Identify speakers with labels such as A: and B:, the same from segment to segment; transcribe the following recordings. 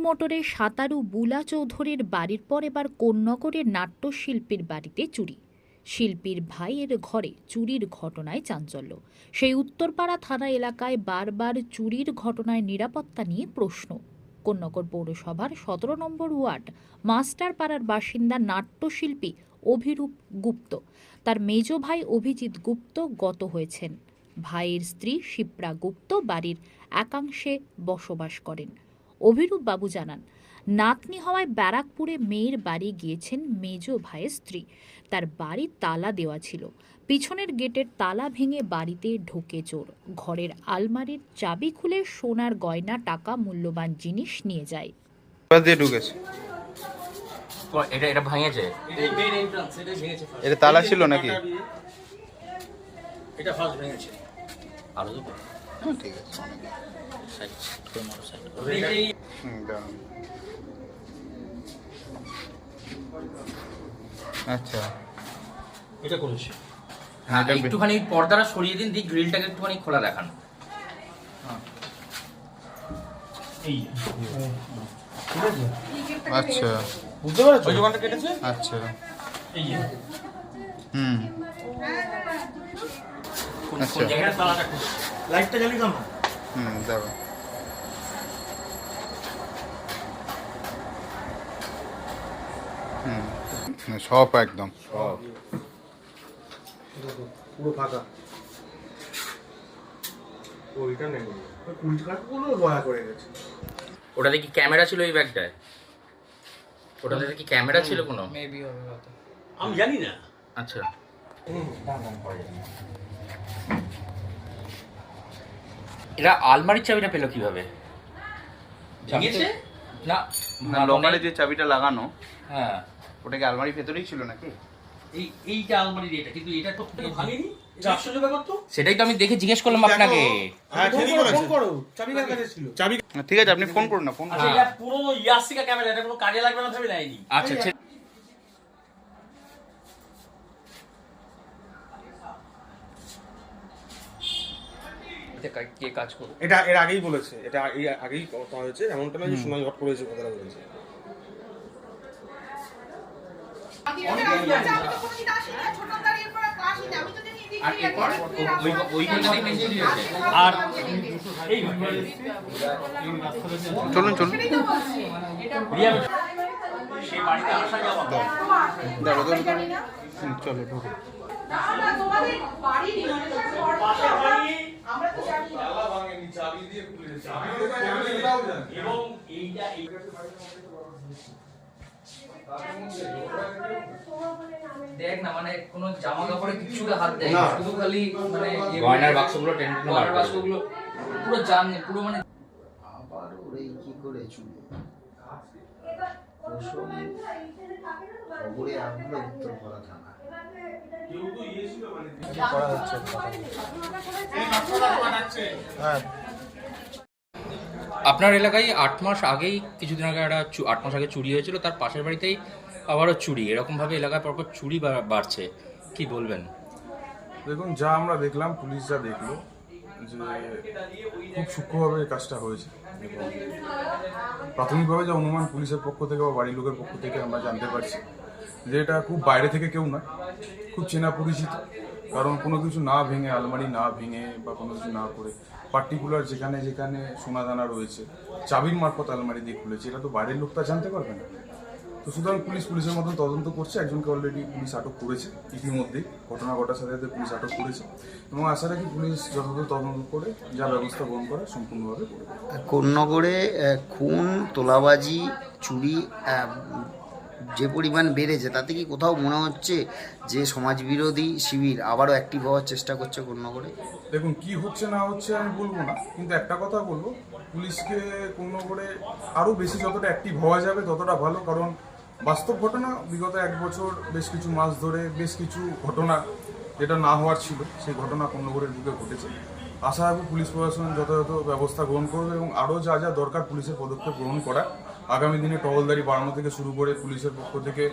A: মোটরে সাঁতারু বুলা চৌধুরীর বাড়ির পর এবার কোন্নগরের নাট্যশিল্পীর বাড়িতে চুরি। শিল্পীর ভাইয়ের ঘরে চুরির ঘটনায় চাঞ্চল্য। সেই উত্তরপাড়া থানা এলাকায় বারবার চুরির ঘটনায় নিরাপত্তা নিয়ে প্রশ্ন। কোন্নগর পৌরসভার 17 নম্বর ওয়ার্ড মাস্টারপাড়ার বাসিন্দা নাট্যশিল্পী অভিরূপ গুপ্ত, তার মেজ ভাই অভিজিৎ গুপ্ত গত হয়েছেন। ভাইয়ের স্ত্রী শিপ্রা গুপ্ত বাড়ির একাংশে বসবাস করেন। অভিরূপ বাবু জানান, নাতনি হওয়ায় ব্যারাকপুরে মেয়ের বাড়ি গিয়েছেন মেজ ভাইয়ের স্ত্রী। তার বাড়ির তালা দেওয়া ছিল, পিছনের গেটের তালা ভেঙে বাড়িতে ঢোকে চোর। ঘরের আলমারির চাবি খুলে সোনার গয়না, টাকা, মূল্যবান জিনিস নিয়ে যায়।
B: এটা ভাঙিয়েছে,
C: এটা তালা ছিল নাকি?
B: এটা ফার্স্ট ভেঙেছে। আরো তো
C: ঠিক আছে,
B: সাইড করে মারো, সাইড
C: আচ্ছা,
B: এটা করেছে। হ্যাঁ, একটুখানি পর্দাটা সরিয়ে দিন, দিক গ্রিলটাকে একটুখানি খোলা দেখান। এই ঠিক আছে,
C: আচ্ছা
B: বুঝতে পারছো ওই দোকানটা কেটেছে।
C: আচ্ছা,
B: এই যে
C: আচ্ছা,
B: কোন জায়গাটা তালাটা খুলে লাইটটা জ্বালিয়ে দাও না।
C: দেখো সব একদম সব
D: পুরো ফাঁকা। ওইটা নেই, কুলকাটগুলো দয়া করে গেছে।
B: ওটাতে কি ক্যামেরা ছিল এই ব্যাগটায়? ওটাতে কি ক্যামেরা ছিল কোনো?
D: মেবি হবে হয়তো,
B: আমি জানি না। আচ্ছা, এরা আলমারির চাবিটা পেলো কিভাবে? ভেঙেছে না,
C: লকারে যে চাবিটা লাগানো,
B: হ্যাঁ
C: ওটা কি আলমারির ভেতরেই ছিল নাকি?
B: এইটা আলমারির এটা, কিন্তু এটা তো ভাঙেনি। সেটাই তো আমি দেখে জিজ্ঞেস করলাম আপনাকে।
D: ফোন করো, চাবি কার কাছে ছিল? চাবি
C: ঠিক আছে, আপনি ফোন করুন না, ফোন করুন।
B: এটা পুরনো ইয়াসিকা ক্যামেরা, এটা কোনো কাজে লাগবে না ভেবে নেয়নি। আচ্ছা, কে কাজ করবে?
D: এটা এর আগেই বলেছে, এটা আগেই কথা হয়েছে, এমনটা না যে সোনাই হট করেছে কথাটা বলেছে।
B: আর এরপর ওইখানে মেসেজ দিয়েছে। আর এই
C: চলুন চলুন,
B: সেই বাড়িতে আসা যাওয়া
C: দাঁড়ো দাঁড়ো, চলো ঢুকো।
B: এবং এইটা দেখ না, মানে কোনো জামা কাপড়ে কিছুটা হাত দেয়, শুধু খালি মানে গয়নার বাক্সগুলো গয়নার বাক্সগুলো পুরো জাম, পুরো মানে
E: আবার ওরে কি করে চুলে খবরে আসলো উত্তরপাড়া থানা।
B: আপনার এলাকায় 8 মাস আগেই, কিছুদিন আগে একটা 8 মাস আগে চুরি হয়েছিল, তার পাশের বাড়িতেই আবারও চুরি। এরকম ভাবে এলাকায় পরপর চুরি বাড়ছে, কি বলবেন?
F: দেখুন, যা আমরা দেখলাম, পুলিশ যা দেখলো, যে খুব সূক্ষ্মভাবে এই কাজটা হয়েছে এবং প্রাথমিকভাবে যে অনুমান পুলিশের পক্ষ থেকে বা বাড়ির লোকের পক্ষ থেকে আমরা জানতে পারছি যে এটা খুব বাইরে থেকে কেউ নয়, খুব চেনা পরিচিত। কারণ কোনো কিছু না ভেঙে, আলমারি না ভেঙে বা কোনো কিছু না করে পার্টিকুলার যেখানে যেখানে সোনা দানা রয়েছে চাবির মারফত আলমারি দিয়ে খুলেছে, এটা তো বাইরের লোকটা জানতে পারবে না। তো সুতরাং পুলিশের মতন তদন্ত করছে। একজনকে অলরেডি পুলিশ আটক করেছে ইতিমধ্যেই, ঘটনা ঘটার সাথে সাথে পুলিশ আটক করেছে এবং আশা রাখি পুলিশ যথাযথ তদন্ত করে যা ব্যবস্থা গ্রহণ করে সম্পূর্ণভাবে করবে।
E: কোন্নগরে খুন, তোলাবাজি, চুরি যে পরিমাণ বেড়েছে, তাতে কি কোথাও মনে হচ্ছে যে সমাজবিরোধী শিবির আবারও অ্যাক্টিভ হওয়ার চেষ্টা করছে কোন্নগরে?
F: দেখুন, কি হচ্ছে না হচ্ছে আমি বলবো না, কিন্তু একটা কথা বলবো, পুলিশকে কোন্নগরে আরও বেশি যতটা অ্যাক্টিভ হওয়া যাবে ততটা ভালো। কারণ বাস্তব ঘটনা, বিগত 1 বছর বেশ কিছু মাস ধরে বেশ কিছু ঘটনা যেটা না হওয়ার ছিল, সেই ঘটনা কোন্নগরের দিকে ঘটেছে। আশা রাখবো পুলিশ প্রশাসন যথাযথ ব্যবস্থা গ্রহণ করবে এবং আরও যা যা দরকার পুলিশের পদক্ষেপ গ্রহণ করা, আগামী দিনে টহলদারি বাড়ানো থেকে শুরু করে পুলিশের পক্ষ থেকে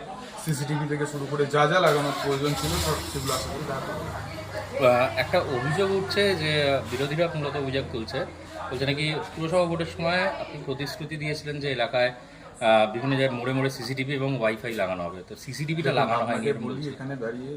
F: সিসিটিভি থেকে শুরু করে যা যা লাগানোর প্রয়োজন ছিল সেগুলো আশা করি দেখা করবে।
B: একটা অভিযোগ উঠছে যে বিরোধীরা মূলত অভিযোগ তুলছে
G: বলছে নাকি পুরসভা ভোটের সময় আপনি প্রতিশ্রুতি দিয়েছিলেন যে এলাকায় বিভিন্ন জায়গায় মোড়ে মোড়ে সিসিটিভি এবং ওয়াইফাই লাগানো হবে, তো সিসিটিভিটা লাগানো হয়নি
F: আপনাকে
G: এরকম
F: বলি
G: বলছে।
F: এখানে দাঁড়িয়ে